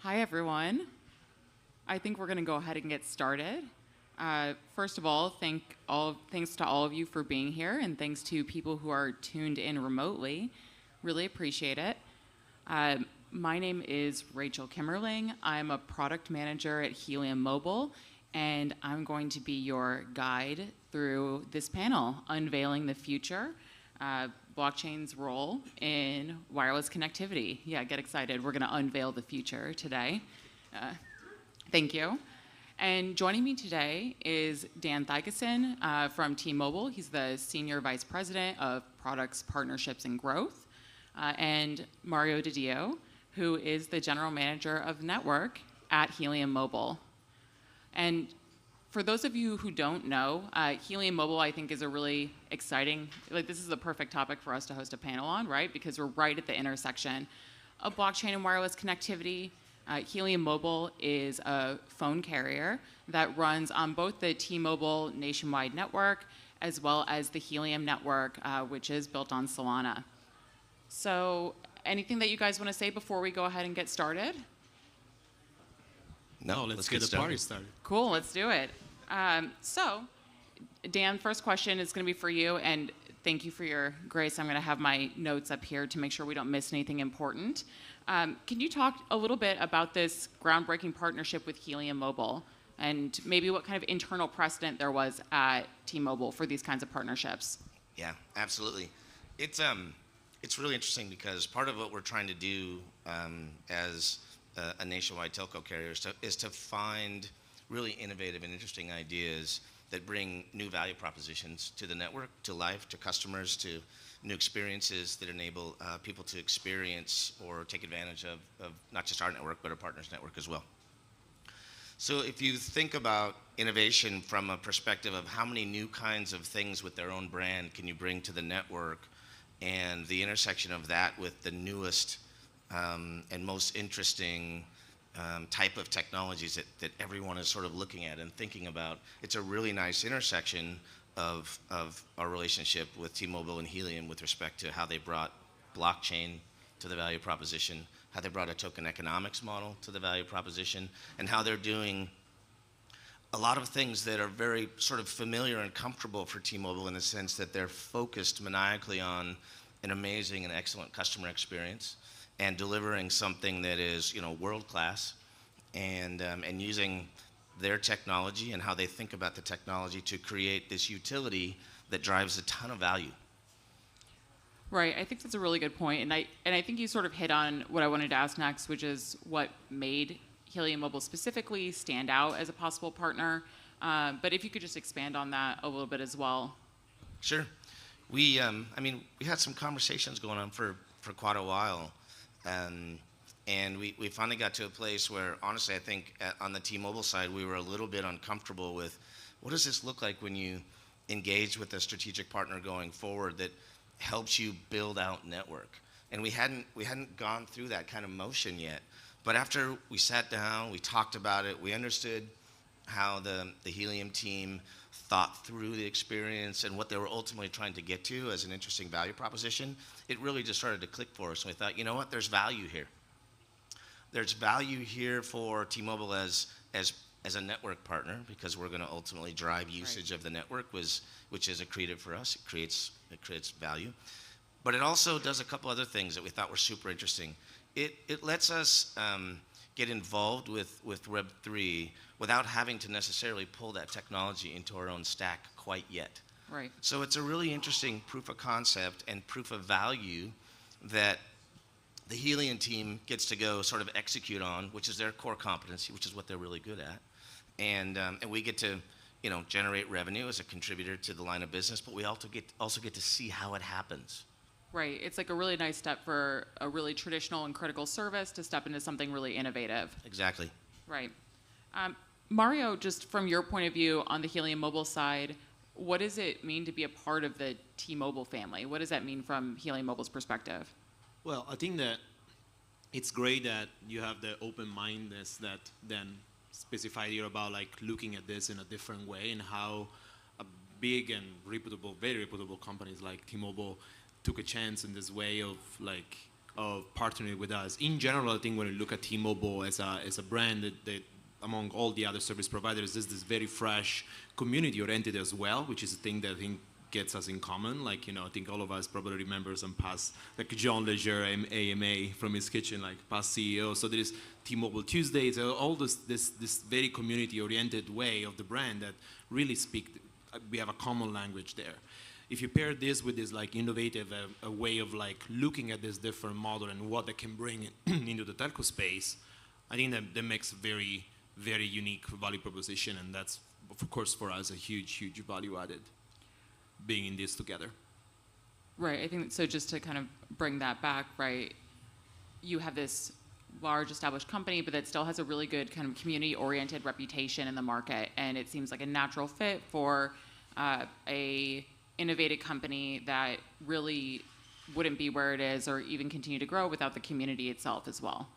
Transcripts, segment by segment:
Hi, everyone. I think we're going to go ahead and get started. First of all, thanks to all of you for being here, and thanks to people who are tuned in remotely. Really appreciate it. My name is Rachael Kimmerling. I'm a product manager at Helium Mobile, and I'm going to be your guide through this panel, Unveiling the Future, blockchain's role in wireless connectivity. Yeah, get excited. We're going to unveil the future today. Thank you. And joining me today is Dan Thygesen from T-Mobile. He's the Senior Vice President of Products, Partnerships, and Growth. And Mario Didio, who is the General Manager of Network at Helium Mobile. And for those of you who don't know, Helium Mobile, I think, is a really exciting, this is the perfect topic for us to host a panel on, right? Because we're right at the intersection of blockchain and wireless connectivity. Helium Mobile is a phone carrier that runs on both the T-Mobile nationwide network as well as the Helium network, which is built on Solana. So anything that you guys want to say before we go ahead and get started? No, let's get the party started. Cool, let's do it. So, Dan, first question is going to be for you, and thank you for your grace. I'm going to have my notes up here to make sure we don't miss anything important. Can you talk a little bit about this groundbreaking partnership with Helium Mobile, and maybe what kind of internal precedent there was at T-Mobile for these kinds of partnerships? Yeah, absolutely. It's really interesting because part of what we're trying to do as a nationwide telco carrier is to find really innovative and interesting ideas that bring new value propositions to the network, to life, to customers, to new experiences that enable people to experience or take advantage of not just our network, but our partners' network as well. So if you think about innovation from a perspective of how many new kinds of things with their own brand can you bring to the network, and the intersection of that with the newest and most interesting type of technologies that everyone is sort of looking at and thinking about, it's a really nice intersection of our relationship with T-Mobile and Helium with respect to how they brought blockchain to the value proposition, how they brought a token economics model to the value proposition, and how they're doing a lot of things that are very sort of familiar and comfortable for T-Mobile in the sense that they're focused maniacally on an amazing and excellent customer experience and delivering something that is, world-class, and using their technology and how they think about the technology to create this utility that drives a ton of value. Right, I think that's a really good point, and I think you sort of hit on what I wanted to ask next, which is what made Helium Mobile specifically stand out as a possible partner. But if you could just expand on that a little bit as well. Sure. We had some conversations going on for quite a while. And we finally got to a place where, honestly, I think on the T-Mobile side, we were a little bit uncomfortable with what does this look like when you engage with a strategic partner going forward that helps you build out network. And we hadn't gone through that kind of motion yet. But after we sat down, we talked about it, we understood how the Helium team thought through the experience and what they were ultimately trying to get to as an interesting value proposition, it really just started to click for us. And we thought, you know what, there's value here. There's value here for T-Mobile as a network partner because we're going to ultimately drive usage of the network, which is accretive for us. It creates value. But it also does a couple other things that we thought were super interesting. It lets us get involved with Web3 without having to necessarily pull that technology into our own stack quite yet. Right. So it's a really interesting proof of concept and proof of value that the Helium team gets to go sort of execute on, which is their core competency, which is what they're really good at. And we get to generate revenue as a contributor to the line of business, but we also get to see how it happens. Right. It's like a really nice step for a really traditional and critical service to step into something really innovative. Exactly. Right. Mario, just from your point of view on the Helium Mobile side, what does it mean to be a part of the T-Mobile family? What does that mean from Helium Mobile's perspective? Well, I think that it's great that you have the open-mindedness that then specify here about like looking at this in a different way and how a big and reputable, very reputable companies like T-Mobile took a chance in this way of like of partnering with us. In general, I think when you look at T-Mobile as a brand, that among all the other service providers, is this very fresh, community-oriented as well, which is a thing that I think gets us in common. Like, I think all of us probably remember some past, like John Leger, AMA from his kitchen, like past CEO. So there is T-Mobile Tuesdays, all this very community-oriented way of the brand that really we have a common language there. If you pair this with this like innovative a way of like looking at this different model and what they can bring into the telco space, I think that makes a very, very unique value proposition, and that's, of course, for us a huge, huge value added being in this together. Right. I think so. Just to kind of bring that back, right? You have this large established company, but that still has a really good kind of community-oriented reputation in the market, and it seems like a natural fit for a innovative company that really wouldn't be where it is or even continue to grow without the community itself as well.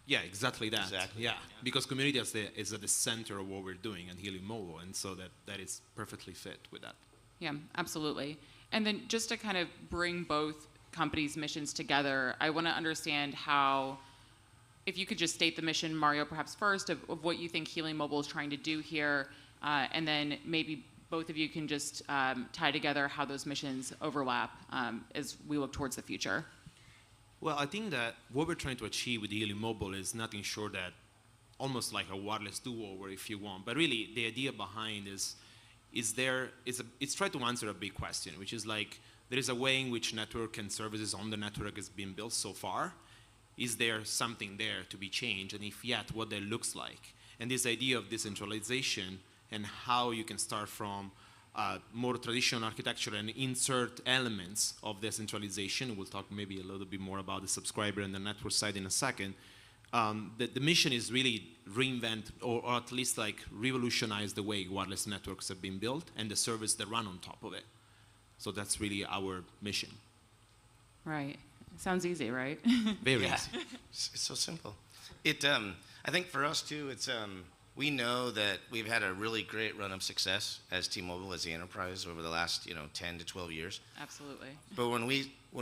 Yeah, exactly that. Exactly. Yeah, because community is at the center of what we're doing at Helium Mobile, and so that is perfectly fit with that. Yeah, absolutely. And then just to kind of bring both companies' missions together, I want to understand how, if you could just state the mission, Mario, perhaps first, of what you think Helium Mobile is trying to do here, and then maybe both of you can just tie together how those missions overlap as we look towards the future. Well, I think that what we're trying to achieve with Helium Mobile is nothing short that almost like a wireless do-over, if you want. But really, the idea behind it's trying to answer a big question, which is like, there is a way in which network and services on the network has been built so far. Is there something there to be changed? And if yet, what that looks like? And this idea of decentralization and how you can start from more traditional architecture and insert elements of decentralization. We'll talk maybe a little bit more about the subscriber and the network side in a second. The mission is really reinvent or at least like revolutionize the way wireless networks have been built and the service that run on top of it. So that's really our mission. Right. Sounds easy, right? Very Yeah. easy. It's so simple. I think for us too, we know that we've had a really great run of success as T-Mobile, as the enterprise over the last 10 to 12 years. Absolutely. But when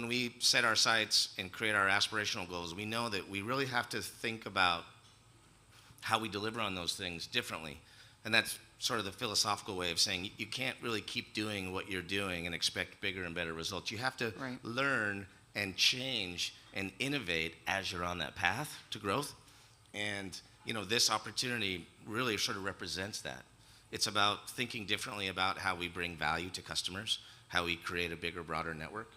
we set our sights and create our aspirational goals, we know that we really have to think about how we deliver on those things differently. And that's sort of the philosophical way of saying you can't really keep doing what you're doing and expect bigger and better results. You have to learn and change and innovate as you're on that path to growth. And this opportunity really sort of represents that. It's about thinking differently about how we bring value to customers, how we create a bigger, broader network,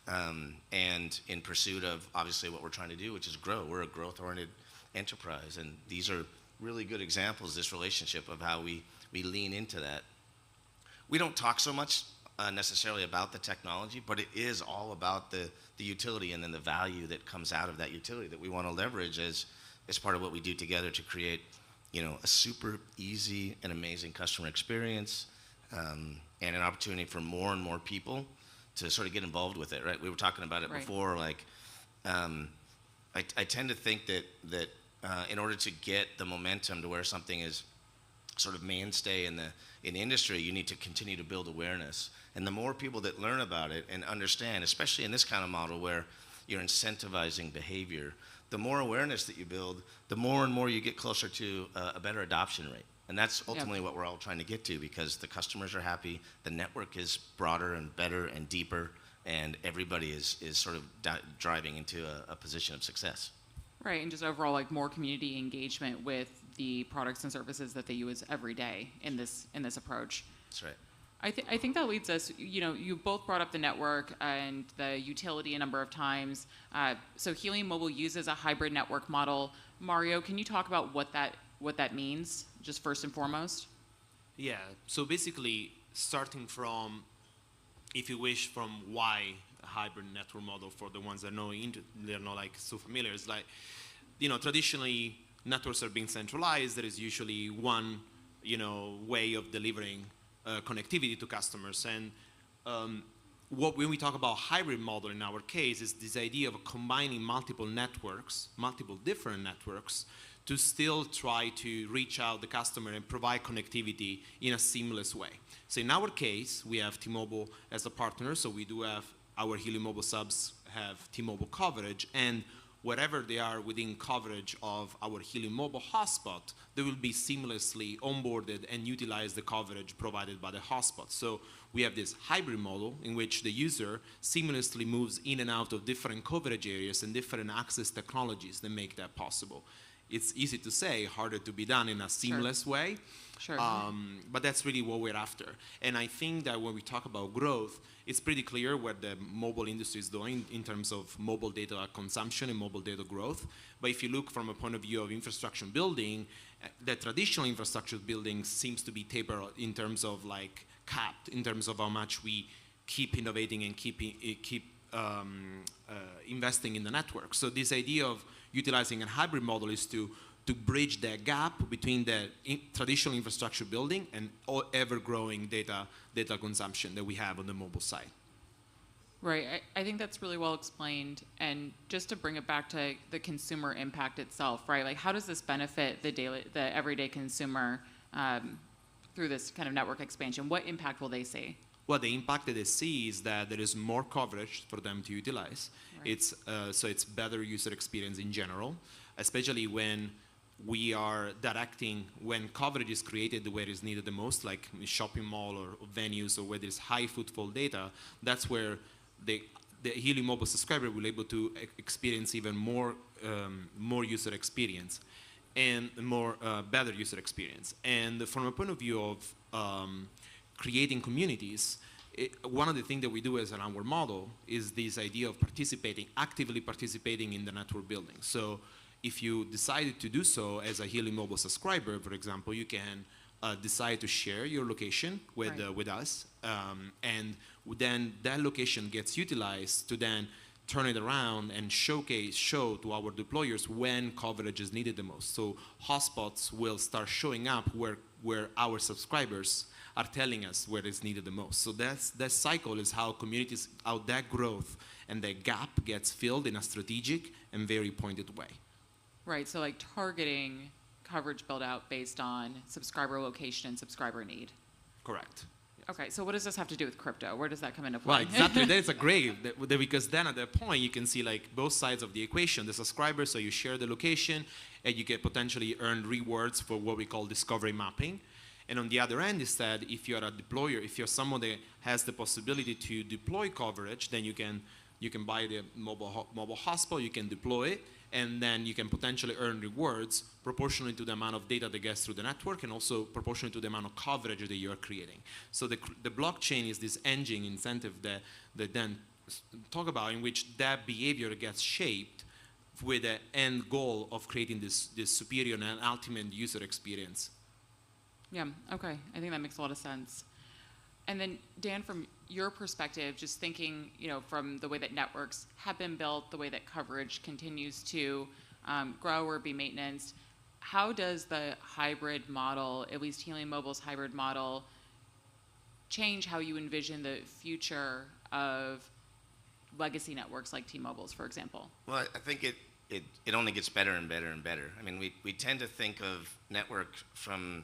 and in pursuit of obviously what we're trying to do, which is grow. We're a growth-oriented enterprise, and these are really good examples, this relationship of how we lean into that. We don't talk so much necessarily about the technology, but it is all about the utility and then the value that comes out of that utility that we want to leverage as part of what we do together to create, a super easy and amazing customer experience, and an opportunity for more and more people to sort of get involved with it, right? We were talking about it before, like, I tend to think that in order to get the momentum to where something is sort of mainstay in the industry, you need to continue to build awareness. And the more people that learn about it and understand, especially in this kind of model where you're incentivizing behavior, the more awareness that you build, the more and more you get closer to a better adoption rate. And that's ultimately what we're all trying to get to, because the customers are happy, the network is broader and better and deeper, and everybody is sort of driving into a position of success. Right, and just overall like more community engagement with the products and services that they use every day in this approach. That's right. I think that leads us, you both brought up the network and the utility a number of times. So Helium Mobile uses a hybrid network model. Mario, can you talk about what that means, just first and foremost? Yeah, so basically starting from, if you wish, from why a hybrid network model for the ones that they're not like so familiar. It's like, traditionally networks are being centralized. There is usually one, way of delivering connectivity to customers. And when we talk about hybrid model in our case is this idea of combining multiple different networks to still try to reach out the customer and provide connectivity in a seamless way. So in our case, we have T-Mobile as a partner, so we do have our Helium Mobile subs have T-Mobile coverage, and wherever they are within coverage of our Helium mobile hotspot, they will be seamlessly onboarded and utilize the coverage provided by the hotspot. So we have this hybrid model in which the user seamlessly moves in and out of different coverage areas and different access technologies that make that possible. It's easy to say, harder to be done in a seamless way. Sure. But that's really what we're after. And I think that when we talk about growth, it's pretty clear what the mobile industry is doing in terms of mobile data consumption and mobile data growth. But if you look from a point of view of infrastructure building, the traditional infrastructure building seems to be tapered in terms of like capped, in terms of how much we keep innovating and keep investing in the network. So this idea of utilizing a hybrid model is to bridge that gap between the traditional infrastructure building and ever-growing data consumption that we have on the mobile side. Right. I think that's really well explained. And just to bring it back to the consumer impact itself, right? Like, how does this benefit the everyday consumer through this kind of network expansion? What impact will they see? Well, the impact that they see is that there is more coverage for them to utilize. Right. So it's better user experience in general, especially when we are directing when coverage is created where it's needed the most, like in shopping mall or venues or where there's high footfall data. That's where the Helium mobile subscriber will be able to experience even more user experience and more better user experience. And from a point of view of creating communities, one of the things that we do as an our model is this idea of actively participating in the network building. So if you decided to do so as a Helium mobile subscriber, for example, you can decide to share your location with us, and then that location gets utilized to then turn it around and show to our deployers when coverage is needed the most. So hotspots will start showing up where our subscribers are telling us where it's needed the most. So that cycle is how that growth and that gap gets filled in a strategic and very pointed way. Right, so like targeting coverage build out based on subscriber location and subscriber need. Correct. Okay, so what does this have to do with crypto? Where does that come into play? Well, exactly. That is a great, because then at that point you can see like both sides of the equation. The subscriber, so you share the location and you get potentially earned rewards for what we call discovery mapping. And on the other end is that if you're a deployer, if you're someone that has the possibility to deploy coverage, then you can buy the mobile hotspot, you can deploy it, and then you can potentially earn rewards proportionally to the amount of data that gets through the network and also proportionally to the amount of coverage that you're creating. So the blockchain is this engine incentive that then talk about in which that behavior gets shaped with the end goal of creating this superior and ultimate user experience. Yeah, okay. I think that makes a lot of sense. And then, Dan, from your perspective, just thinking, from the way that networks have been built, the way that coverage continues to grow or be maintained, how does the hybrid model, at least Helium Mobile's hybrid model, change how you envision the future of legacy networks like T-Mobile's, for example? Well, I think it only gets better and better and better. I mean, we tend to think of network from,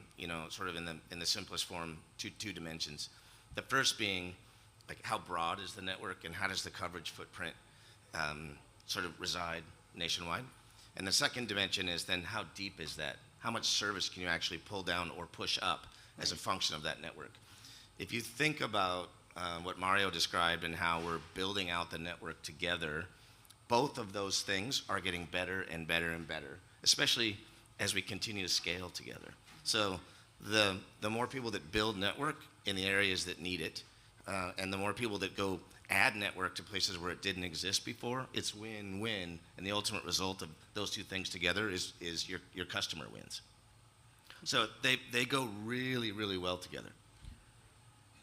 sort of in the simplest form, two dimensions. The first being, like, how broad is the network and how does the coverage footprint sort of reside nationwide? And the second dimension is then how deep is that? How much service can you actually pull down or push up as a function of that network? If you think about what Mario described and how we're building out the network together, both of those things are getting better and better and better, especially as we continue to scale together. So the more people that build network in the areas that need it, and the more people that go add network to places where it didn't exist before, it's win-win. And the ultimate result of those two things together is your customer wins. So they go really, really well together.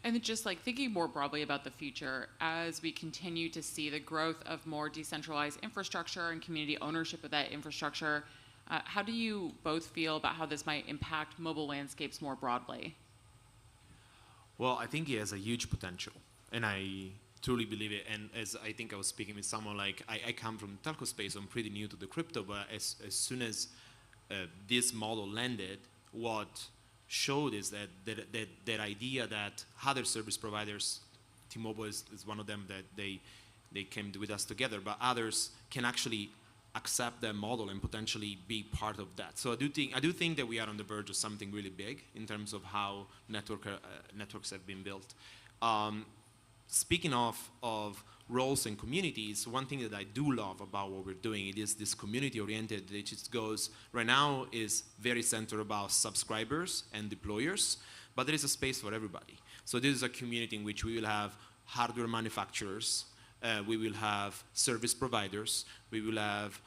And just like thinking more broadly about the future, as we continue to see the growth of more decentralized infrastructure and community ownership of that infrastructure, how do you both feel about how this might impact mobile landscapes more broadly? Well, I think it has a huge potential, and I truly believe it. And as I think I was speaking with someone, like I come from the telco space, I'm pretty new to the crypto, but as soon as this model landed, what showed is that idea that other service providers, T-Mobile is one of them, that they they came with us together, but others can actually accept that model and potentially be part of that. So I do think that we are on the verge of something really big in terms of how networks have been built. Speaking of roles and communities, one thing that I do love about what we're doing, it is this community-oriented, it just goes, right now is very centered about subscribers and deployers, but there is a space for everybody. So this is a community in which we will have hardware manufacturers, we will have service providers, we will have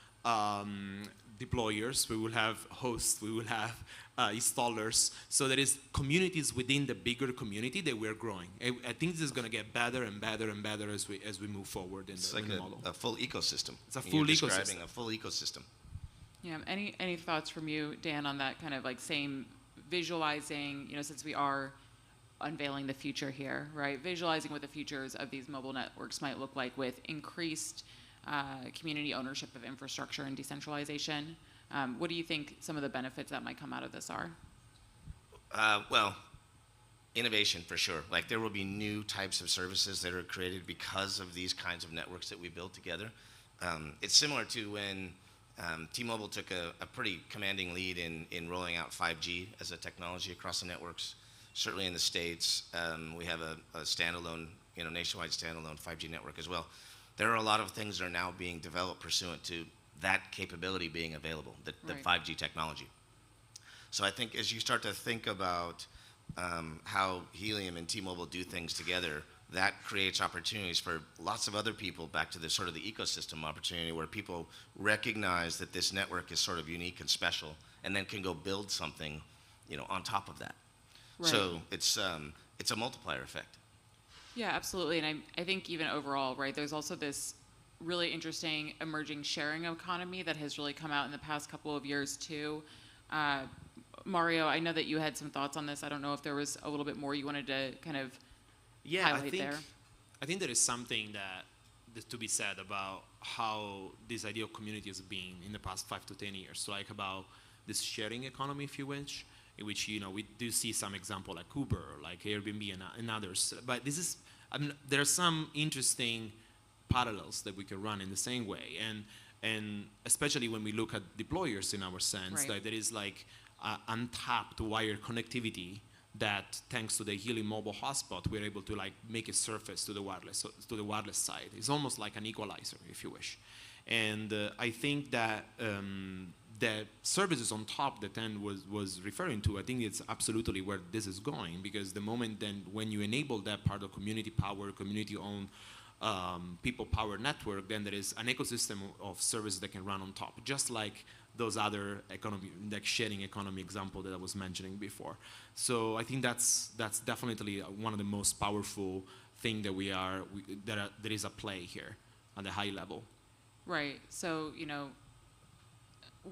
deployers, we will have hosts, we will have installers. So there is communities within the bigger community that we're growing. I think this is going to get better and better and better as we move forward in the model. It's like a full ecosystem. It's a full You're ecosystem. describing a full ecosystem. Yeah. Any thoughts from you, Dan, on that kind of like same visualizing? Since we are unveiling the future here, right? Visualizing what the futures of these mobile networks might look like with increased community ownership of infrastructure and decentralization. What do you think some of the benefits that might come out of this are? Well, innovation for sure. Like there will be new types of services that are created because of these kinds of networks that we build together. It's similar to when T-Mobile took a pretty commanding lead in rolling out 5G as a technology across the networks. Certainly in the States, we have a standalone, nationwide standalone 5G network as well. There are a lot of things that are now being developed pursuant to that capability being available, the Right. 5G technology. So I think as you start to think about how Helium and T-Mobile do things together, that creates opportunities for lots of other people, back to the sort of the ecosystem opportunity where people recognize that this network is sort of unique and special and then can go build something, on top of that. Right. So it's a multiplier effect. Yeah, absolutely. And I think even overall, right, there's also this really interesting emerging sharing economy that has really come out in the past couple of years too. Mario, I know that you had some thoughts on this. I don't know if there was a little bit more you wanted to kind of highlight there. I think there is something that to be said about how this idea of community has been in the past 5 to 10 years. So like about this sharing economy, if you wish, in which we do see some example like Uber, like Airbnb and others. But there are some interesting parallels that we can run in the same way, and especially when we look at deployers in our sense, Right. that there is like untapped wired connectivity that, thanks to the Helium mobile hotspot, we're able to like make it surface to the wireless side. It's almost like an equalizer, if you wish. And I think that the services on top that Dan was referring to, I think it's absolutely where this is going, because the moment then when you enable that part of community power, community-owned, people-powered network, then there is an ecosystem of services that can run on top, just like those other economy, like sharing economy example that I was mentioning before. So I think that's definitely one of the most powerful thing that there is a play here at the high level. Right. So,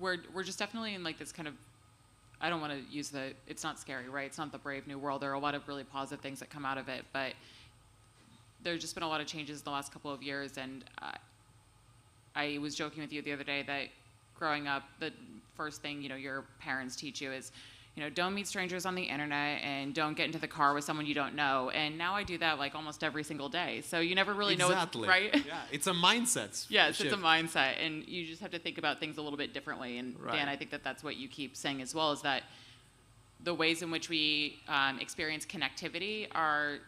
we're just definitely in like this kind of, I don't want to use it's not scary, right? It's not the brave new world. There are a lot of really positive things that come out of it, but there's just been a lot of changes in the last couple of years. And I was joking with you the other day that growing up, the first thing, your parents teach you is, don't meet strangers on the internet and don't get into the car with someone you don't know. And now I do that like almost every single day. So you never really know, right? Yeah, it's a mindset. Yes, it's a mindset. And you just have to think about things a little bit differently. And Right. Dan, I think that's what you keep saying as well, is that the ways in which we experience connectivity are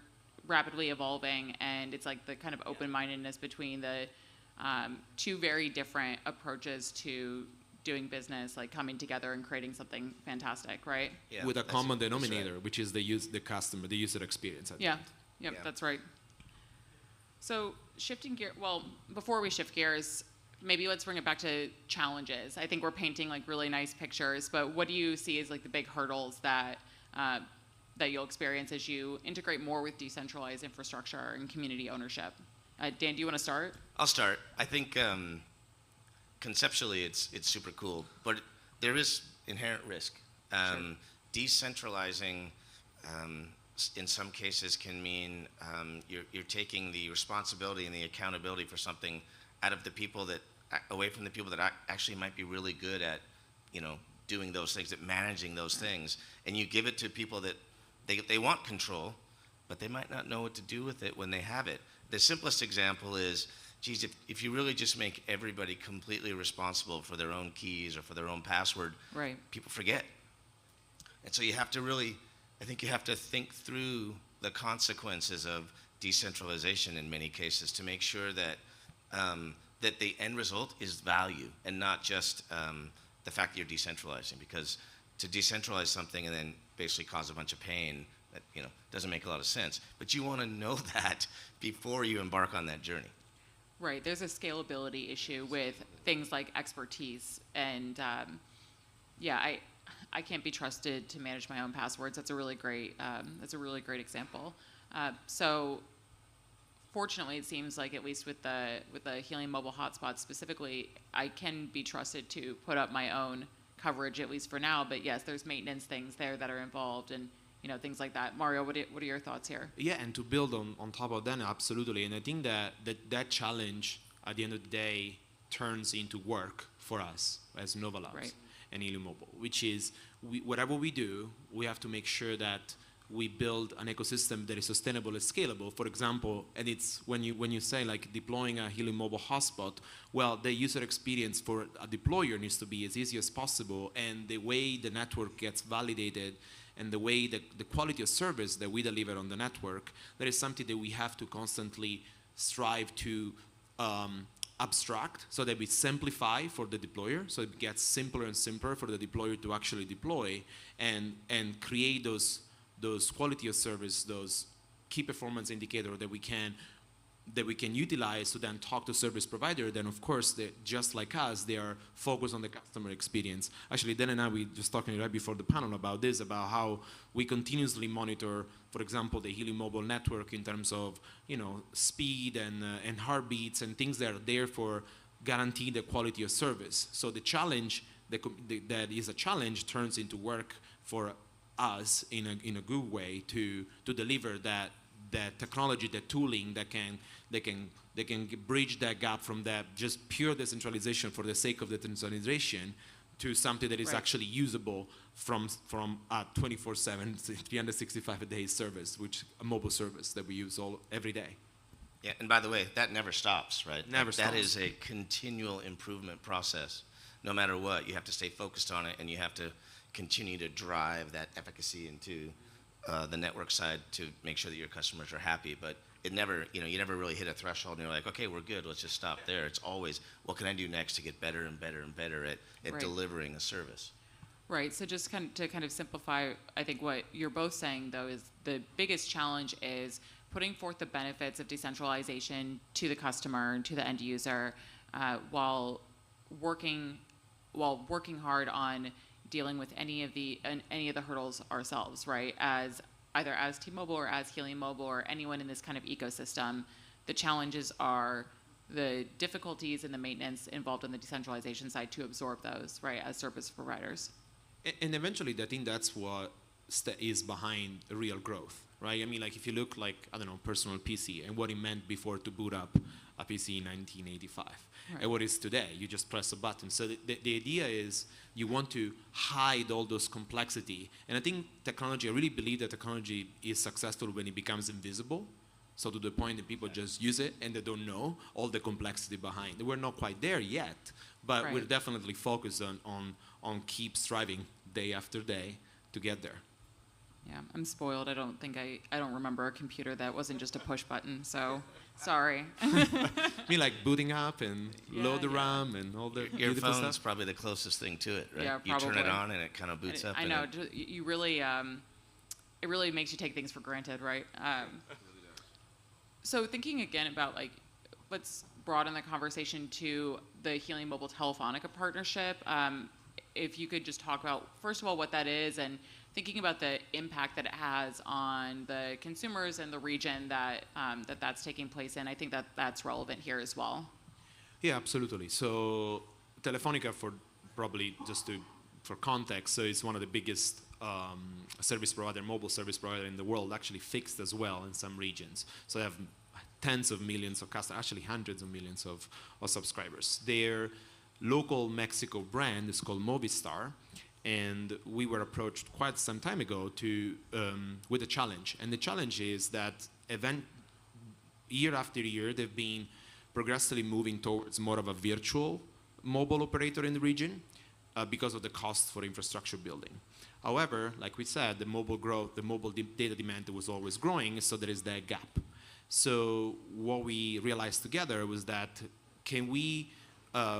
rapidly evolving. And it's like the kind of open-mindedness between the two very different approaches to doing business, like coming together and creating something fantastic, right? Yeah, With a common that's denominator, right. which is the user experience. I think. Yeah, yep, Yeah. that's right. So shifting gear, well, before we shift gears, maybe let's bring it back to challenges. I think we're painting like really nice pictures, but what do you see as like the big hurdles that you'll experience as you integrate more with decentralized infrastructure and community ownership? Dan, do you want to start? I'll start. I think conceptually it's super cool, but there is inherent risk. Sure. Decentralizing in some cases can mean you're taking the responsibility and the accountability for something out of the people away from the people that actually might be really good at doing those things, at managing those things, and you give it to people that they want control, but they might not know what to do with it when they have it. The simplest example is geez, if you really just make everybody completely responsible for their own keys or for their own password, Right. people forget. And so you have to really, I think you have to think through the consequences of decentralization in many cases to make sure that that the end result is value and not just the fact that you're decentralizing. Because to decentralize something and then basically cause a bunch of pain, that doesn't make a lot of sense. But you want to know that before you embark on that journey. Right. There's a scalability issue with things like expertise, and I can't be trusted to manage my own passwords. That's a really great example. So fortunately, it seems like at least with the Helium mobile hotspots specifically, I can be trusted to put up my own coverage, at least for now. But yes, there's maintenance things there that are involved, and things like that. Mario, what are your thoughts here? Yeah, and to build on top of that, absolutely. And I think that challenge at the end of the day turns into work for us as Nova Labs Right. and Helium Mobile, which is whatever we do, we have to make sure that we build an ecosystem that is sustainable and scalable. For example, and it's when you say like deploying a Helium mobile hotspot, well, the user experience for a deployer needs to be as easy as possible, and the way the network gets validated and the way the quality of service that we deliver on the network, that is something that we have to constantly strive to abstract so that we simplify for the deployer, so it gets simpler and simpler for the deployer to actually deploy and create those quality of service, those key performance indicators that we can utilize to then talk to service provider. Then of course, just like us, they are focused on the customer experience. Actually, Dan and I, we just talking right before the panel about this, about how we continuously monitor, for example, the Helium mobile network in terms of speed and heartbeats and things that are there for guarantee the quality of service. So the challenge that is a challenge turns into work for us in a good way to deliver that technology, that tooling that can bridge that gap from that just pure decentralization for the sake of the decentralization to something that is Right. actually usable from a 24/7, 365 a day service, which a mobile service that we use every day. Yeah, and by the way, that never stops, right? Never That stops. is a continual improvement process. No matter what, you have to stay focused on it, and you have to continue to drive that efficacy into the network side to make sure that your customers are happy. But it never, you never really hit a threshold, and you're like, okay, we're good. Let's just stop there. It's always, what can I do next to get better and better and better at Right. delivering a service? Right. So just to kind of simplify, I think what you're both saying, though, is the biggest challenge is putting forth the benefits of decentralization to the customer and to the end user, while working hard on dealing with any of the hurdles ourselves, right? As either as T-Mobile or as Helium Mobile or anyone in this kind of ecosystem, the challenges are the difficulties and the maintenance involved on the decentralization side to absorb those, right, as service providers. And eventually, I think that's what is behind the real growth, right? I mean, like if you look like, I don't know, personal PC and what it meant before to boot up a PC in 1985 Right. and what is today, you just press a button. So the idea is you want to hide all those complexity. And I think technology, I really believe that technology is successful when it becomes invisible. So to the point that people just use it and they don't know all the complexity behind. We're not quite there yet, but Right. we're definitely focused on keep striving day after day to get there. Yeah, I'm spoiled. I don't remember a computer that wasn't just a push button. So, sorry. I mean, like booting up and Yeah, load the yeah. RAM and all the Your beautiful phone's stuff. probably the closest thing to it, right? Yeah, You turn it probably. on and it kind of boots up. I and know. it- You really, it really makes you take things for granted, right? So thinking again about let's broaden the conversation to the Helium Mobile Telefonica partnership. If you could just talk about, first of all, what that is, and thinking about the impact that it has on the consumers and the region that's taking place in. I think that's relevant here as well. Yeah, absolutely. So Telefonica, for probably just for context, so it's one of the biggest service provider, mobile service provider in the world, actually fixed as well in some regions. So they have tens of millions of customers, actually hundreds of millions of subscribers. Their local Mexico brand is called Movistar, and we were approached quite some time ago with a challenge. And the challenge is that year after year, they've been progressively moving towards more of a virtual mobile operator in the region because of the cost for infrastructure building. However, like we said, the mobile growth, the mobile data demand was always growing, so there is that gap. So what we realized together was that can we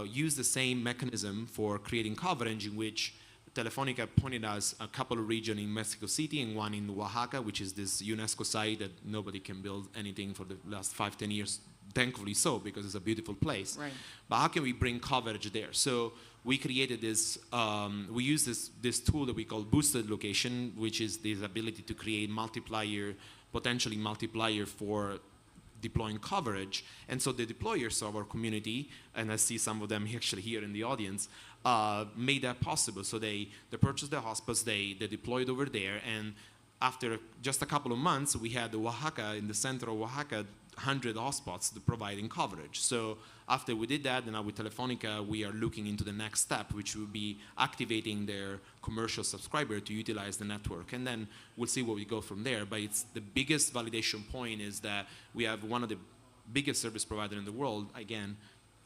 use the same mechanism for creating coverage in which Telefonica pointed us a couple of regions in Mexico City and one in Oaxaca, which is this UNESCO site that nobody can build anything for the last 5-10 years, thankfully so, because it's a beautiful place. Right. But how can we bring coverage there? So we created this, we use this tool that we call boosted location, which is this ability to create potentially multiplier for deploying coverage. And so the deployers of our community, and I see some of them actually here in the audience, made that possible. So they purchased the hotspots, they deployed over there, and after just a couple of months, we had Oaxaca, in the center of Oaxaca, 100 hotspots providing coverage. So after we did that, and now with Telefonica, we are looking into the next step, which will be activating their commercial subscriber to utilize the network. And then we'll see where we go from there. But it's the biggest validation point is that we have one of the biggest service providers in the world, again,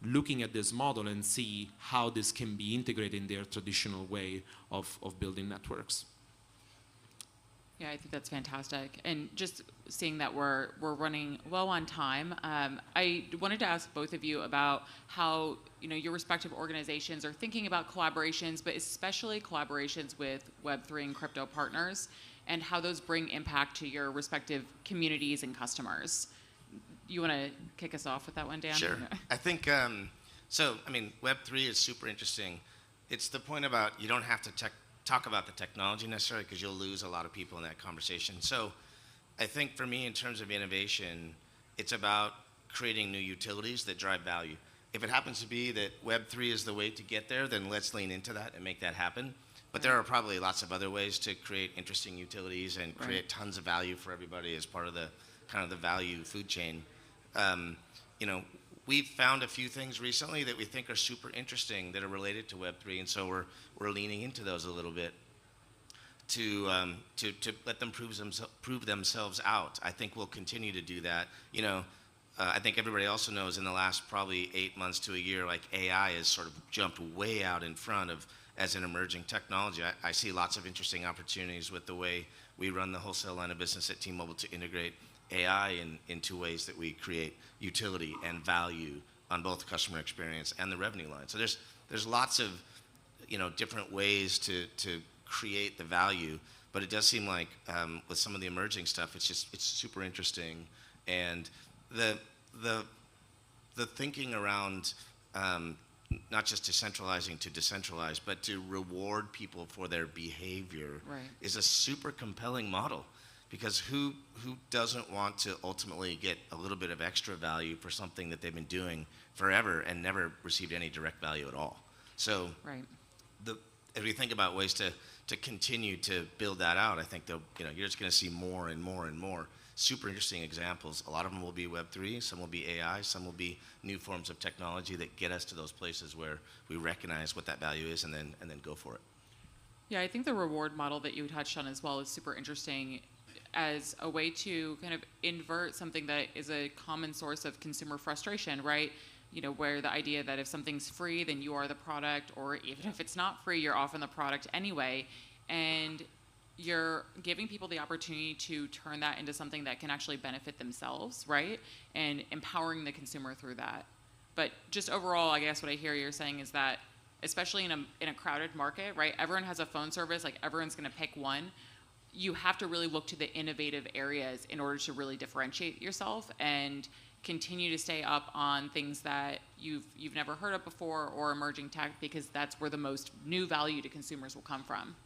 looking at this model and see how this can be integrated in their traditional way of building networks. Yeah, I think that's fantastic. And just seeing that we're running low on time, I wanted to ask both of you about how your respective organizations are thinking about collaborations, but especially collaborations with Web3 and crypto partners, and how those bring impact to your respective communities and customers. You want to kick us off with that one, Dan? Sure. I think, Web3 is super interesting. It's the point about you don't have to talk about the technology necessarily because you'll lose a lot of people in that conversation. So I think for me, in terms of innovation, it's about creating new utilities that drive value. If it happens to be that Web3 is the way to get there, then let's lean into that and make that happen. But there are probably lots of other ways to create interesting utilities and create tons of value for everybody as part of the kind of the value food chain. We've found a few things recently that we think are super interesting that are related to Web3, and so we're leaning into those a little bit to let them prove themselves out. I think we'll continue to do that. I think everybody also knows in the last probably 8 months to a year, like AI has sort of jumped way out in front of as an emerging technology. I see lots of interesting opportunities with the way we run the wholesale line of business at T-Mobile to integrate AI into ways that we create utility and value on both customer experience and the revenue line. So there's lots of different ways to create the value, but it does seem like with some of the emerging stuff, it's super interesting, and the thinking around not just decentralizing to decentralize, but to reward people for their behavior is a super compelling model. Because who doesn't want to ultimately get a little bit of extra value for something that they've been doing forever and never received any direct value at all? So as we think about ways to continue to build that out, I think you're just going to see more and more and more super interesting examples. A lot of them will be Web3, some will be AI, some will be new forms of technology that get us to those places where we recognize what that value is and then go for it. Yeah, I think the reward model that you touched on as well is super interesting, as a way to kind of invert something that is a common source of consumer frustration, right? Where the idea that if something's free, then you are the product, or even if it's not free, you're often the product anyway. And you're giving people the opportunity to turn that into something that can actually benefit themselves, right? And empowering the consumer through that. But just overall, I guess what I hear you're saying is that, especially in a crowded market, right? Everyone has a phone service, like everyone's going to pick one. You have to really look to the innovative areas in order to really differentiate yourself and continue to stay up on things that you've never heard of before, or emerging tech, because that's where the most new value to consumers will come from.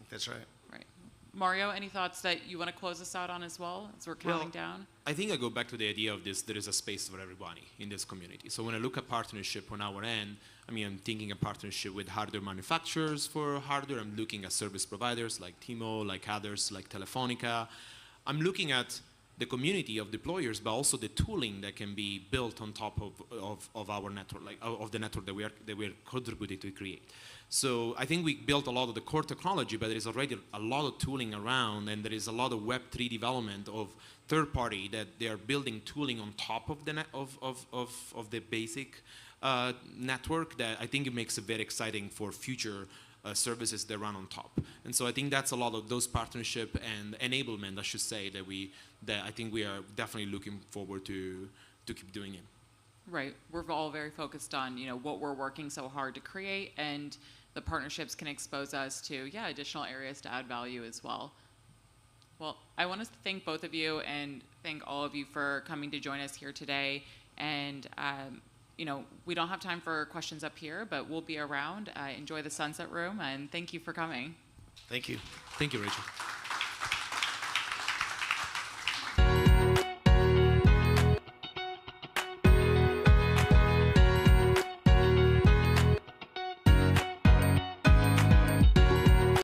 That's right. Right. Mario, any thoughts that you want to close us out on as well as we're counting down? I think I go back to the idea of there is a space for everybody in this community. So when I look at partnership on our end, I'm thinking a partnership with hardware manufacturers for hardware. I'm looking at service providers like T-Mobile, like others, like Telefonica. I'm looking at the community of deployers, but also the tooling that can be built on top of our network, like of the network that we are contributing to create. So I think we built a lot of the core technology, but there is already a lot of tooling around, and there is a lot of Web3 development of third party that they are building tooling on top of the of the basic network, that I think it makes it very exciting for future services that run on top. And so I think that's a lot of those partnership and enablement, I should say, that I think we are definitely looking forward to keep doing it. Right. We're all very focused on, what we're working so hard to create, and the partnerships can expose us to, additional areas to add value as well. Well, I want to thank both of you and thank all of you for coming to join us here today. And, we don't have time for questions up here, but we'll be around. Enjoy the Sunset Room, and thank you for coming. Thank you. Thank you, Rachel.